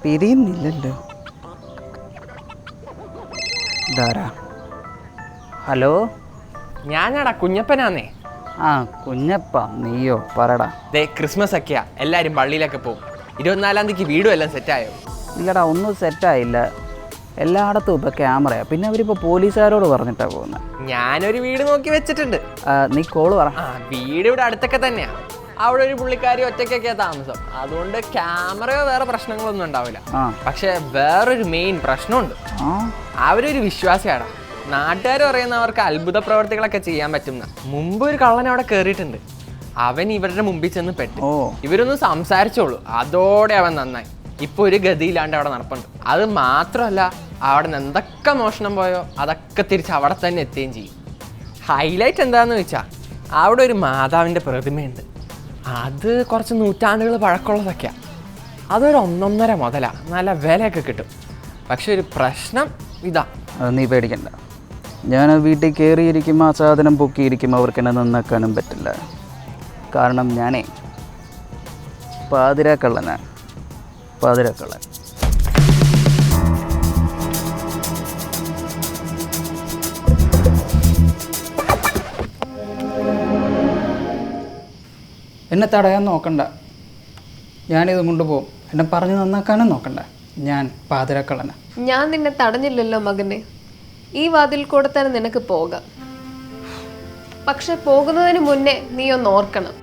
പിരിയുന്നില്ലല്ലോ. ഇതാരാ? ഹലോ, ഞാനാടാ കുഞ്ഞപ്പനാന്നേ. ആ കുഞ്ഞപ്പ, നീയോ? പറടാ. ദേ ക്രിസ്മസ് ഒക്കെയാ, എല്ലാവരും പള്ളിയിലൊക്കെ പോകും. 24-ാം തീയതിക്ക് വീടും എല്ലാം സെറ്റായോ? ഇല്ലടാ, ഒന്നും സെറ്റായില്ല. എല്ലായിടത്തും ഇപ്പോൾ ക്യാമറയാണ്. പിന്നെ അവരിപ്പോൾ പോലീസുകാരോട് പറഞ്ഞിട്ടാണ് പോകുന്നത്. ഞാനൊരു വീട് നോക്കി വെച്ചിട്ടുണ്ട്. നീ കോള് പറ. വീട് ഇവിടെ അടുത്തൊക്കെ തന്നെയാ. അവിടെ ഒരു പുള്ളിക്കാരി ഒറ്റയ്ക്കൊക്കെയാ താമസം. അതുകൊണ്ട് ക്യാമറയോ വേറെ പ്രശ്നങ്ങളൊന്നും ഉണ്ടാവില്ല. പക്ഷെ വേറൊരു മെയിൻ പ്രശ്നമുണ്ട്. അവരൊരു വിശ്വാസിയാടാ. നാട്ടുകാർ പറയുന്നവർക്ക് അത്ഭുത പ്രവർത്തികളൊക്കെ ചെയ്യാൻ പറ്റുന്ന. മുമ്പ് ഒരു കള്ളൻ അവിടെ കയറിയിട്ടുണ്ട്. അവൻ ഇവരുടെ മുമ്പിൽ ചെന്ന് പെട്ടു. ഇവരൊന്ന് സംസാരിച്ചോളൂ, അതോടെ അവൻ നന്നായി. ഇപ്പോൾ ഒരു ഗതിയില്ലാണ്ട് അവിടെ നടപ്പുണ്ട്. അത് മാത്രമല്ല, അവിടെ നിന്ന് എന്തൊക്കെ മോഷണം പോയോ അതൊക്കെ തിരിച്ച് അവിടെ തന്നെ എത്തുകയും ചെയ്യും. ഹൈലൈറ്റ് എന്താണെന്ന് വെച്ചാൽ അവിടെ ഒരു മാതാവിൻ്റെ പ്രതിമയുണ്ട്. അത് കുറച്ച് നൂറ്റാണ്ടുകൾ പഴക്കമുള്ളതൊക്കെയാണ്. അതൊരു 1.5 മുതലാണ്. നല്ല വിലയൊക്കെ കിട്ടും. പക്ഷെ ഒരു പ്രശ്നം ഇതാ. അത് നീ പേടിക്കണ്ട. ഞാൻ വീട്ടിൽ കയറിയിരിക്കുമ്പോൾ ആ സാധനം പൊക്കിയിരിക്കുമ്പോൾ അവർക്ക് എന്നെ നന്നാക്കാനും പറ്റില്ല. കാരണം ഞാനേ പാതിരാക്കള്ളനാണ്. പാതിരാക്കള്ളൻ. എന്നെ തടയാൻ നോക്കണ്ട. ഞാനിത് കൊണ്ടുപോകും. എന്നെ പറഞ്ഞ് നന്നാക്കാനും നോക്കണ്ട. ഞാൻ പാതിരാക്കള്ളനാണ്. ഞാൻ നിന്നെ തടഞ്ഞില്ലല്ലോ മകനെ. ഈ വാതിൽ കൂടെ തന്നെ നിനക്ക് പോകാം. പക്ഷെ പോകുന്നതിന് മുന്നേ നീ ഒന്ന് ഓർക്കണം,